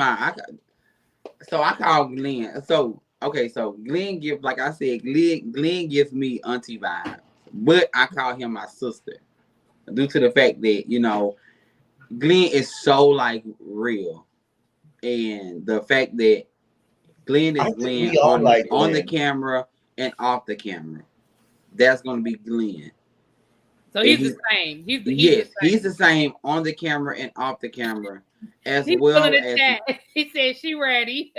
I call Glenn. So okay, so Glenn Glenn gives me auntie vibes. but I call him my sister due to the fact that, you know, Glenn is so like real. And the fact that Glenn I is think Glenn we all like on the Glenn. camera and off the camera. That's gonna be Glenn. So And he's the same. yes, he's the same on the camera and off the camera, as He's well pulling as the chat. He said she ready.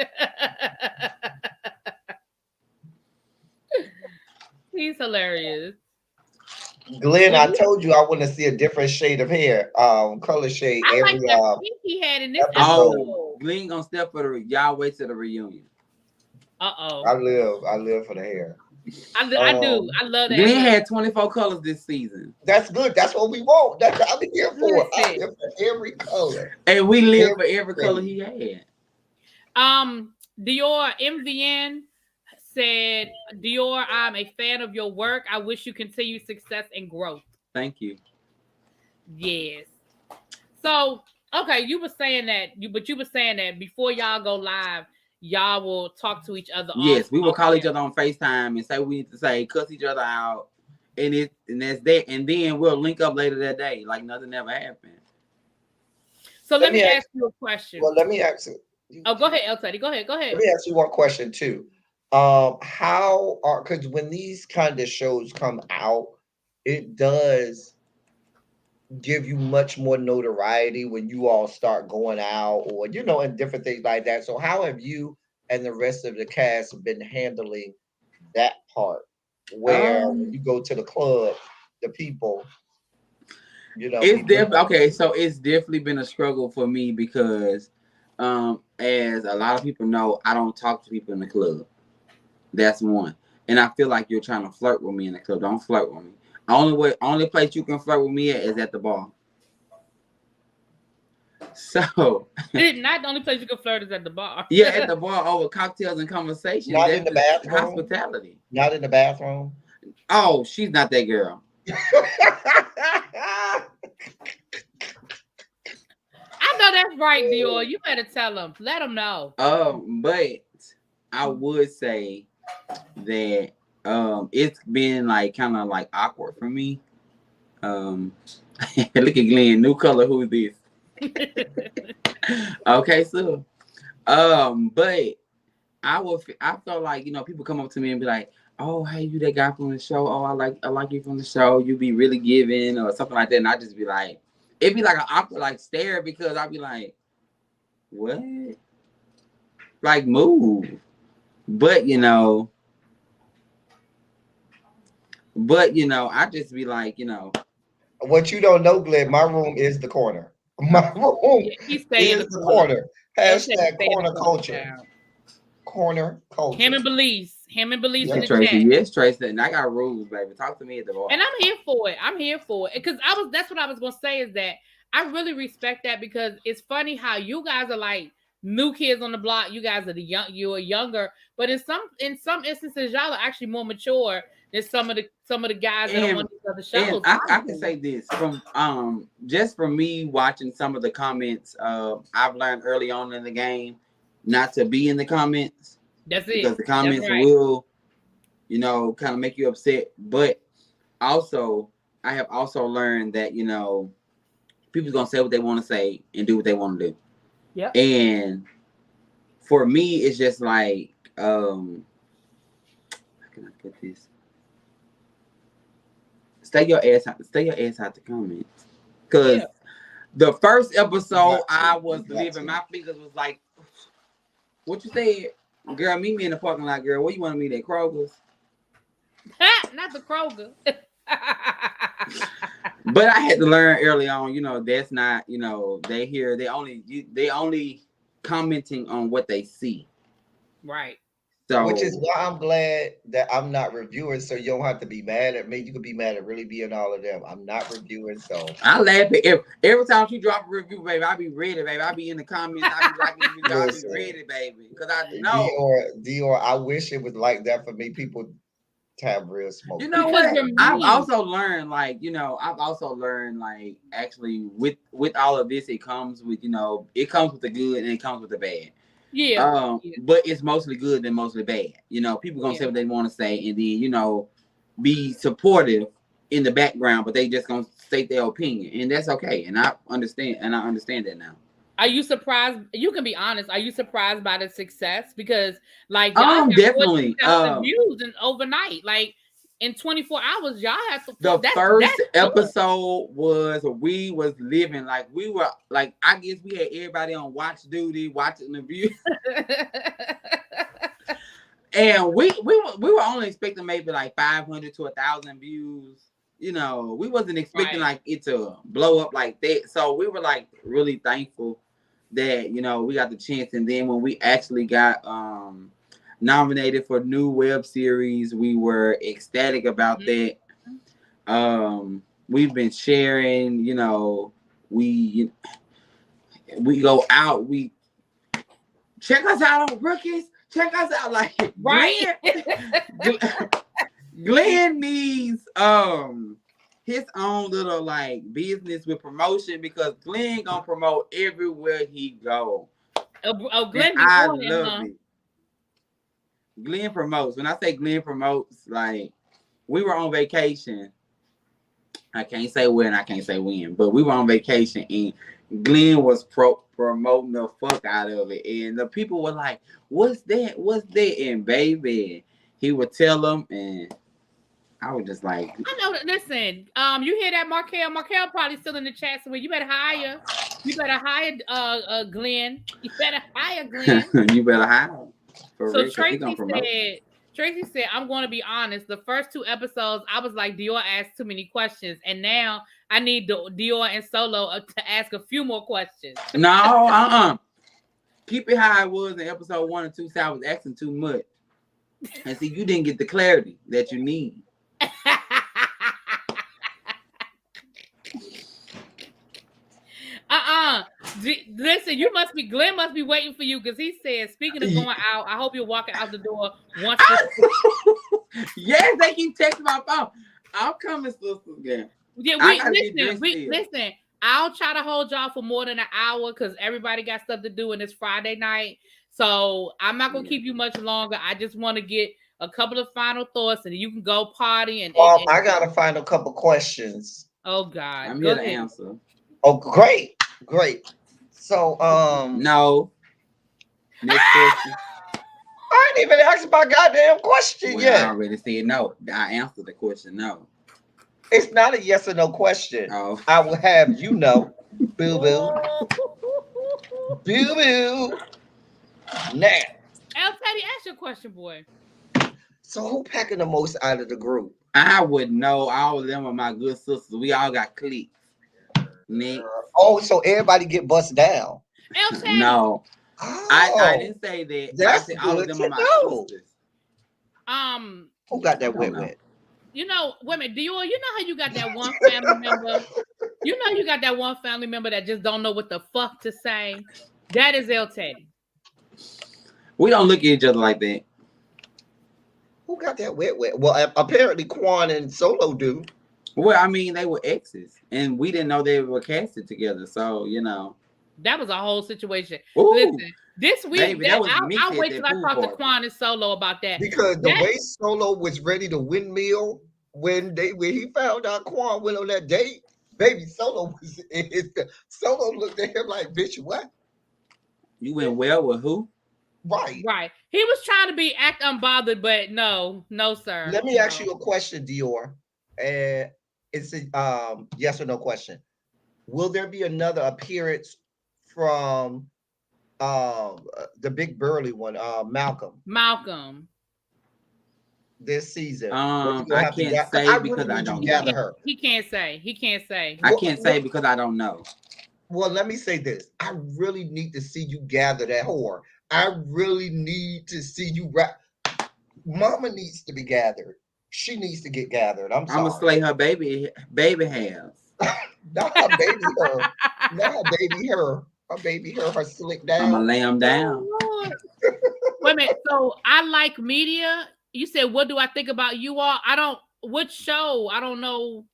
He's hilarious. Glenn, I told you I want to see a different shade of hair, color shade I like every that pink he had in this episode. oh, Glenn gonna step for the y'all wait till the reunion. I live for the hair. I do. I love that. Glenn had 24 colors this season. That's good. That's what we want. That's what I'm here for. I'm here for every color. And we live for every color he had. Dior MVN said, Dior, I'm a fan of your work. I wish you continued success and growth. Thank you. Yes. So, okay, you were saying that, you were saying that before y'all go live, y'all will talk to each other. Yes, we will call each other on FaceTime and say we need to say cuss each other out, and that's that, and then we'll link up later that day like nothing ever happened. So let me ask you a question. Well, let me ask you. Oh, go ahead, El Teddy. Go ahead. Let me ask you one question too. How are, because when these kind of shows come out, it does give you much more notoriety when you all start going out, or and different things like that. So how have you and the rest of the cast been handling that part where when you go to the club, the people, it's definitely okay. So it's definitely been a struggle for me because as a lot of people know, I don't talk to people in the club. That's one. And I feel like you're trying to flirt with me in the club. Don't flirt with me. Only place you can flirt with me at is at the bar. So not the only place you can flirt is at the bar. Yeah, at the bar over cocktails and conversation. Not in the bathroom. Hospitality. Not in the bathroom. Oh, she's not that girl. I know that's right, Dior. You better tell them. Let them know. But I would say that it's been like kind of like awkward for me. Look at Glenn, new color. Who is this? Okay, so but I felt like people come up to me and be like, oh, hey, you that guy from the show? Oh, I like you from the show. You be really giving or something like that, and I just be like, it'd be like an awkward like stare because I'd be like, what? Like move. But I just be like, What you don't know, Glenn, my room is the corner. My room is the corner. Hashtag corner culture. Corner culture. Him and Belize in the Tracy, chat. Yes, Tracy. And I got rules, baby. Talk to me at the bar. And I'm here for it. Because that's what I was gonna say is that I really respect that because it's funny how you guys are like new kids on the block. You guys are you are younger, but in some instances, y'all are actually more mature than some of the guys that are on these other shows. I can say this from just from me watching some of the comments. I've learned early on in the game not to be in the comments. That's it. Because the comments will, kind of make you upset. But also, I have also learned that people's gonna say what they want to say and do what they want to do. Yeah. And for me, it's just like, how can I put this? Stay your ass out the comments. Because the first episode I was living, my fingers was like, what you said? Girl, meet me in the parking lot, girl. Where you want to meet at Kroger's? Not the Kroger. But I had to learn early on, that's not, they only commenting on what they see. Right. So, which is why I'm glad that I'm not reviewing, so you don't have to be mad at me. You can be mad at Really Be and all of them. I'm not reviewing, so I laugh at every time she drop a review, baby. I be ready, baby. I be in the comments. I be liking the video. I be ready, baby, because I know. Dior, I wish it was like that for me. People to have real smoke. You know what? I've also learned, actually with all of this, it comes with it comes with the good and it comes with the bad. Yeah. But it's mostly good than mostly bad. People gonna say what they want to say, and then be supportive in the background, but they just gonna state their opinion, and that's okay. And I understand that now. Are you surprised? You can be honest. Are you surprised by the success? Because like y'all got definitely 42,000 views in overnight, like in 24 hours, y'all have to. The first that's episode we was living like we were like, I guess we had everybody on watch duty watching the view. And we were only expecting maybe like 500 to 1,000 views. You know, we wasn't expecting like it to blow up like that. So we were like really thankful that, you know, we got the chance. And then when we actually got nominated for new web series, we were ecstatic about that. We've been sharing, you know, we go out, we check us out on Rookies. Check us out, like Glenn needs his own little like business with promotion, because Glenn gonna promote everywhere he go. Glenn, I love it. Glenn promotes. When I say Glenn promotes, like we were on vacation. I can't say where and I can't say when, but we were on vacation and Glenn was promoting the fuck out of it, and the people were like, "What's that? What's that?" And baby, he would tell them, and I was just like, "I know that." Listen, you hear that, Markel? Markel probably still in the chat somewhere. You better hire Glenn. You better hire Glenn. You better hire him. So Tracy said, "I'm going to be honest. The first 2 episodes, I was like, Dior asked too many questions, and now I need Dior and Solo to ask a few more questions." No, keep it how it was in episode 1 and 2. So I was asking too much, and see, you didn't get the clarity that you need. Listen, Glenn must be waiting for you, because he said, speaking of going out, I hope you're walking out the door once. Yes, they keep texting my phone. I'm coming, sisters, again. Yeah, listen. I'll try to hold y'all for more than an hour, because everybody got stuff to do, and it's Friday night. So I'm not gonna keep you much longer. I just want to get a couple of final thoughts, and you can go party. And I got a final couple questions. Oh God, I'm here to answer. Oh, great. So, no. Next question. I ain't even asked my goddamn question yet. I already said no. I answered the question no. It's not a yes or no question. Oh. I will have you know. Boo boo. Boo boo. Now. Teddy, ask your question, boy. So who packing the most out of the group? I would know. All of them are my good sisters. We all got cliques. Next. So everybody get bust down. No. I didn't say that. I said all of them are my sisters. Who got that wet? You know, women, Dior, you know how you got that one family member? You know you got that one family member that just don't know what the fuck to say? That is El Teddy. We don't look at each other like that. Who got that wet? Well, apparently Quan and Solo do. Well, I mean, they were exes, and we didn't know they were casted together. So, you know. That was a whole situation. Ooh, listen, this week, baby, I'll wait till I talk to Quan and Solo about that. Because the way Solo was ready to windmill when he found out Quan went on that date, baby, Solo looked at him like, bitch, what? You went well with who? Right. He was trying to act unbothered, but no, sir. Let me ask you a question, Dior. And it's a yes or no question. Will there be another appearance from the big burly one, Malcolm, this season? I can't say because I don't know. He can't say. I can't say because I don't know. Well, let me say this. I really need to see you gather that whore. I really need to see you rap. Mama needs to be gathered. She needs to get gathered. I'm sorry. I'm gonna slay her baby hairs. Not her baby her. Not her baby her. Her baby her slick down. I'm gonna lay them down. Wait a minute. So I like media. You said, what do I think about you all? Which show? I don't know.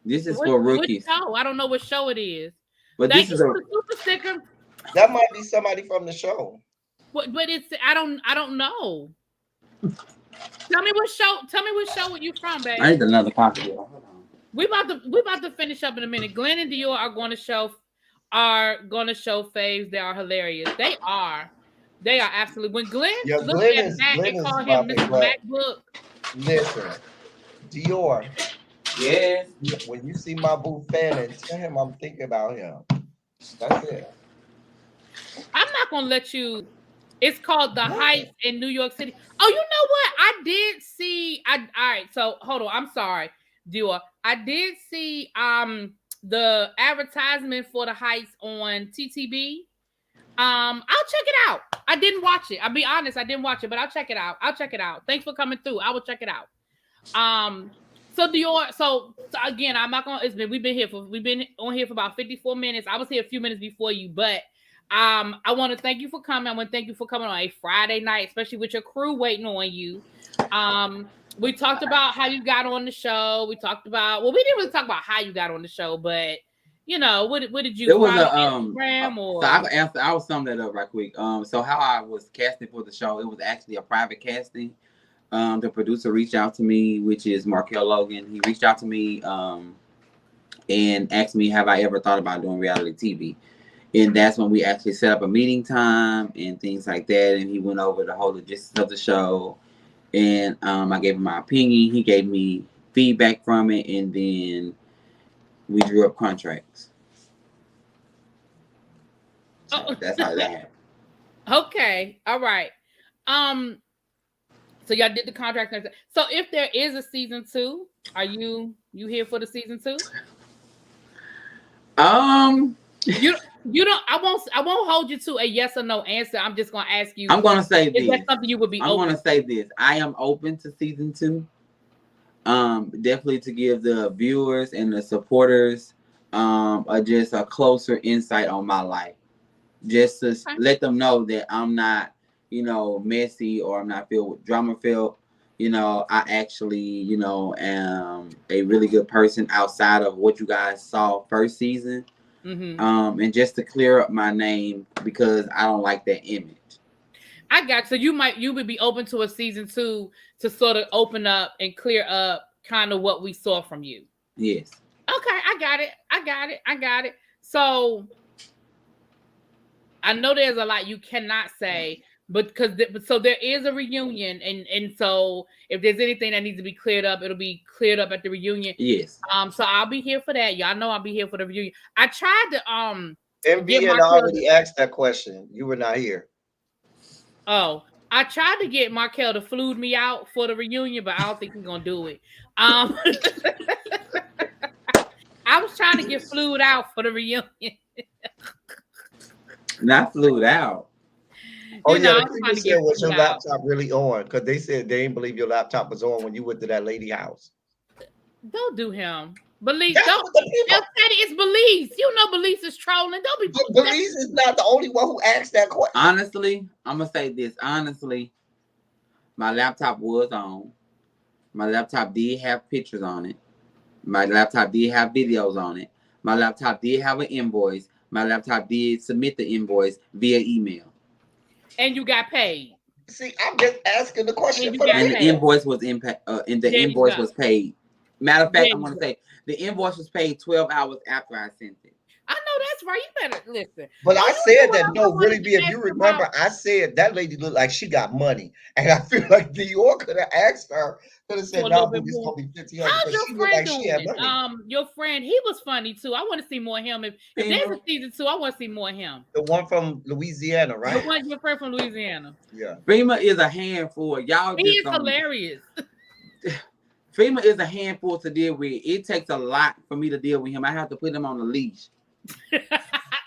This is for rookies. Which show? I don't know what show it is. But this is a super sticker. That might be somebody from the show. But it's I don't know. Tell me what show you from, baby. I need another copy. Hold on. We about to finish up in a minute. Glenn and Dior are going to show faves. They are hilarious. They are absolutely. When Glenn looked at Mac and called him Mr. MacBook. Listen, Dior. Yes. When you see my boo Fannin, tell him I'm thinking about him. That's it. I'm not gonna let you. It's called The Heights in New York City. Oh, you know what? I did see. All right. So hold on. I'm sorry, Dior. I did see the advertisement for The Heights on TTB. I'll check it out. I didn't watch it. I'll be honest. I didn't watch it, but I'll check it out. Thanks for coming through. I will check it out. So Dior. So again, I'm not gonna. We've been on here for about 54 minutes. I was here a few minutes before you, but. I want to thank you for coming. I want to thank you for coming on a Friday night, especially with your crew waiting on you. We talked about how you got on the show. We talked about, we didn't really talk about how you got on the show, but what did you? It was Instagram or? So I can answer. I will sum that up right quick. So how I was casting for the show, it was actually a private casting. The producer reached out to me, which is Markel Logan. He reached out to me and asked me, have I ever thought about doing reality TV? And that's when we actually set up a meeting time and things like that. And he went over the whole logistics of the show. And I gave him my opinion. He gave me feedback from it. And then we drew up contracts. So that's how that happened. Okay. All right. So y'all did the contract. So if there is a season 2, are you here for the season 2? You don't. I won't hold you to a yes or no answer. I'm just gonna ask you. I'm gonna say this. Is that something you would be? I'm gonna say this. I am open to season 2. Definitely to give the viewers and the supporters just a closer insight on my life. Just to let them know that I'm not, messy or I'm not filled with drama filled. I actually, am a really good person outside of what you guys saw first season. Mm-hmm. And just to clear up my name because I don't like that image. I got so you would be open to a season 2 to sort of open up and clear up kind of what we saw from you. Yes. Okay, I got it. So I know there's a lot you cannot say, but so there is a reunion, and so if there's anything that needs to be cleared up, it'll be cleared up at the reunion. Yes. So I'll be here for that. Y'all know I'll be here for the reunion. I tried to MVN already asked that question. You were not here. Oh, I tried to get Markel to flued me out for the reunion, but I don't think he's gonna do it. I was trying to get flued out for the reunion. Not flued out. Oh, the people said, was your laptop really on? Because they said they didn't believe your laptop was on when you went to that lady house. Don't do him. Belize, it's Belize. Belize is trolling. Don't be. Belize is not the only one who asked that question. Honestly, I'm gonna say this. Honestly, my laptop was on. My laptop did have pictures on it. My laptop did have videos on it. My laptop did have an invoice. My laptop did submit the invoice via email. And you got paid. See, I'm just asking the question. And the invoice was invoice was paid. Matter of fact, I want to say the invoice was paid 12 hours after I sent it. I know that's right. You better listen. But I said that really be. If you remember, I said that lady looked like she got money, and I feel like Dior could have asked her. Could have said, "No, but it's gonna be 50." How's your friend doing? Your friend, he was funny too. I want to see more of him. If there's a season 2, I want to see more of him. The one from Louisiana, right? The one your friend from Louisiana. Yeah. FEMA is a handful. Y'all. He is hilarious. FEMA is a handful to deal with. It takes a lot for me to deal with him. I have to put him on the leash.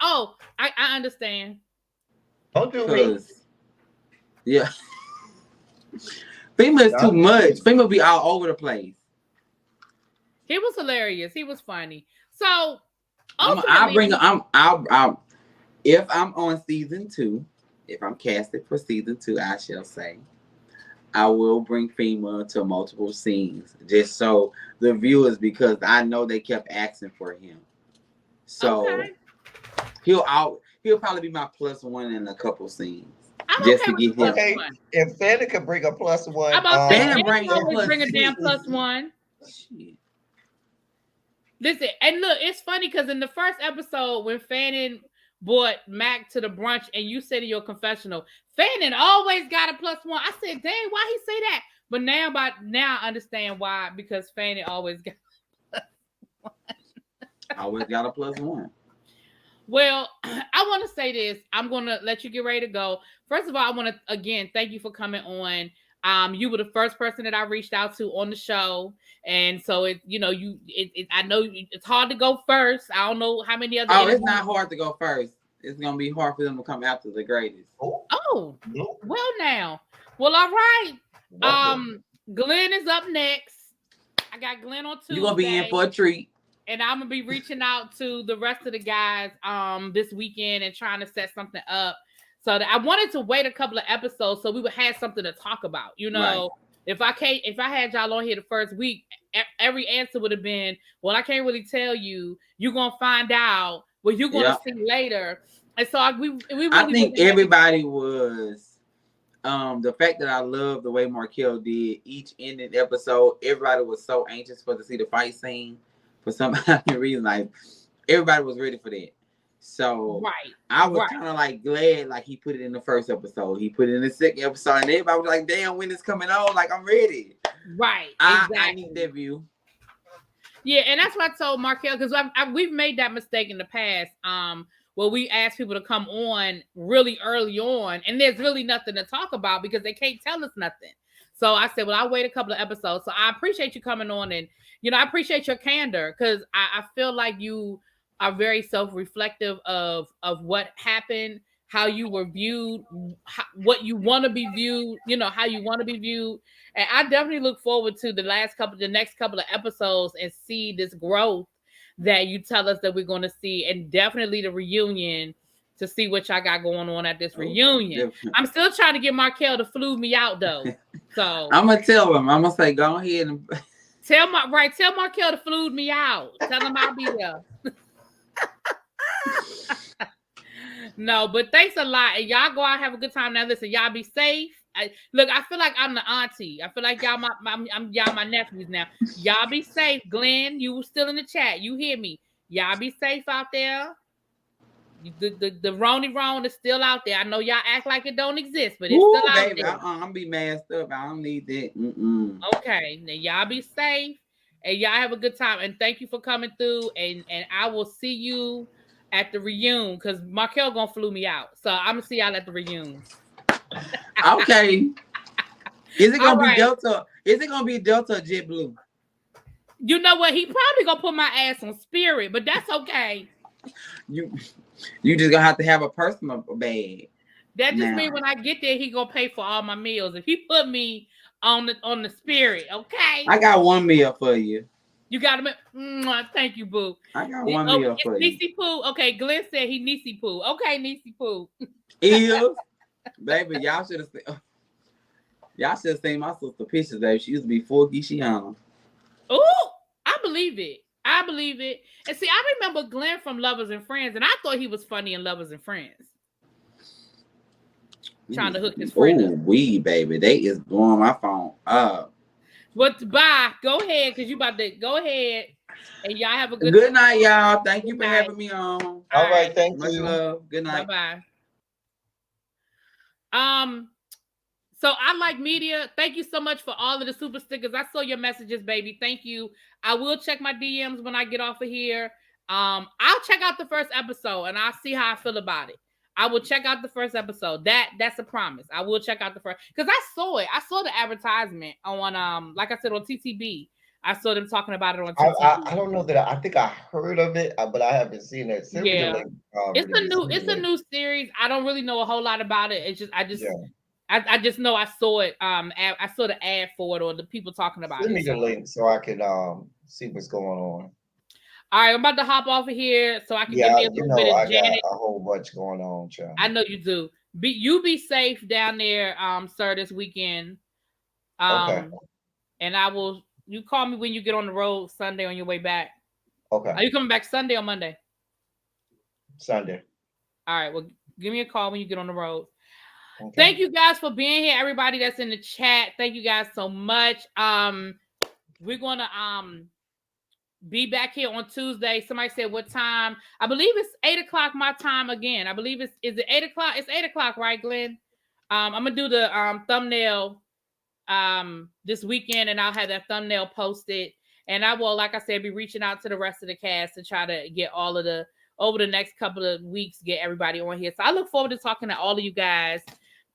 Oh, I understand. Don't do me. Yeah. FEMA is too much. FEMA be all over the place. He was hilarious. He was funny. So I'll bring. If I'm on season 2, if I'm casted for season 2, I shall say, I will bring FEMA to multiple scenes just so the viewers, because I know they kept asking for him. So he'll probably be my +1 in a couple scenes. I'm just okay to with the get plus him. Okay, one. if Fanny could bring a plus one, I'm about to say Fanny Fanny bring a always plus bring a two. damn plus one. Shit. Listen, and look, it's funny because in the first episode when Fannin brought Mac to the brunch and you said in your confessional, Fannin always got a plus one. I said, dang, why he say that? But now I understand why, because Fannin always got. Always got a plus one. Well, I want to say this. I'm going to let you get ready to go. First of all, I want to, again, thank you for coming on. You were the first person that I reached out to on the show. And so I know it's hard to go first. I don't know how many other. Oh, it's not hard to go first. It's going to be hard for them to come after the greatest. Oh, well now. Well, all right. Glenn is up next. I got Glenn on Tuesday. You're going to be in for a treat. And I'm gonna be reaching out to the rest of the guys this weekend and trying to set something up. So that I wanted to wait a couple of episodes so we would have something to talk about. Right. If I had y'all on here the first week, every answer would have been, well, I can't really tell you. You're gonna find out. Well, you're gonna see later. And so I think everybody was the fact that I love the way Markel did each ending episode. Everybody was so anxious to see the fight scene. For some reason, like everybody was ready for that. So I was kind of like glad, like he put it in the first episode. He put it in the second episode, and everybody was like, "Damn, when it's coming on? Like I'm ready." Right. Exactly. I need that view. Yeah, and that's what I told Markel, because we've made that mistake in the past. Where we ask people to come on really early on, and there's really nothing to talk about because they can't tell us nothing. So I said, well, I'll wait a couple of episodes. So I appreciate you coming on, and I appreciate your candor, because I feel like you are very self-reflective of what happened, how you were viewed, what you want to be viewed, how you want to be viewed. And I definitely look forward to the next couple of episodes and see this growth that you tell us that we're going to see, and definitely the reunion to see what y'all got going on at this reunion. I'm still trying to get Markel to flew me out though. So I'm gonna tell him. I'm gonna say, go ahead and tell Markel to flew me out. Tell him I'll be there. No, but thanks a lot, and y'all go out have a good time. Now listen, y'all be safe. Look, I feel like I'm the auntie. I feel like y'all y'all my nephews now. Y'all be safe. Glenn, you were still in the chat. You hear me? Y'all be safe out there. The Roni Ron is still out there. I know y'all act like it don't exist, but it's still out there. I'm be masked up. I don't need that. Okay, now y'all be safe, and y'all have a good time. And thank you for coming through. And I will see you at the reunion, because Markel gonna flew me out. So I'm gonna see y'all at the reunion. Okay. Is it gonna be Delta? Is it gonna be Delta or JetBlue? You know what? He probably gonna put my ass on Spirit, but that's okay. You just gonna have to have a personal bag. That just means when I get there, he gonna pay for all my meals. If he put me on the Spirit, okay. I got one meal for you. You got him. Thank you, boo. I got one meal for you. Niecy Poo. Okay, Glenn said he Niecy Poo. Okay, Niecy Poo. Baby, y'all should have seen my sister pictures, baby. She used to be full Geishiana. Oh, I believe it. And see, I remember Glenn from Lovers and Friends, and I thought he was funny in Lovers and Friends. Trying to hook his friend up. Baby, they is blowing my phone up. Bye. Go ahead, because you about to go ahead, and y'all have a good night, y'all. Thank you for having me on. All right, thank you. Much love. Good night. Bye. So I Like Media, thank you so much for all of the super stickers. I saw your messages, baby. Thank you. I will check my DMs when I get off of here. I'll check out the first episode and I'll see how I feel about it. I will check out the first episode. That's a promise. I will check out the first, because I saw it. I saw the advertisement on like I said, on TTB. I saw them talking about it on TTB. I don't know that I think I heard of it, but I haven't seen it. Yeah. It's a new series. I don't really know a whole lot about it. I just know I saw it. I saw the ad for it, or the people talking about it. Send me the link so I can see what's going on. All right, I'm about to hop off of here so I can get me a little bit of Janet. I got a whole bunch going on, child. I know you do. You be safe down there, sir, this weekend. Okay. And you call me when you get on the road Sunday on your way back. Okay. Are you coming back Sunday or Monday? Sunday. All right. Well, give me a call when you get on the road. Okay. Thank you guys for being here. Everybody that's in the chat, thank you guys so much. We're gonna be back here on Tuesday. Somebody said what time? I believe it's 8:00 my time again. I believe is it 8:00? It's 8:00, right, Glenn? I'm gonna do the thumbnail this weekend, and I'll have that thumbnail posted. And I will, like I said, be reaching out to the rest of the cast to try to get all of the over the next couple of weeks, get everybody on here. So I look forward to talking to all of you guys.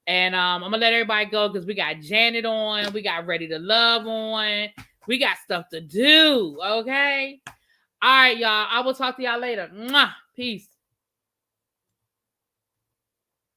And I'm gonna let everybody go because we got Janet on, we got Ready to Love on, we got stuff to do. Okay. All right, y'all. I will talk to y'all later. Mwah. Peace.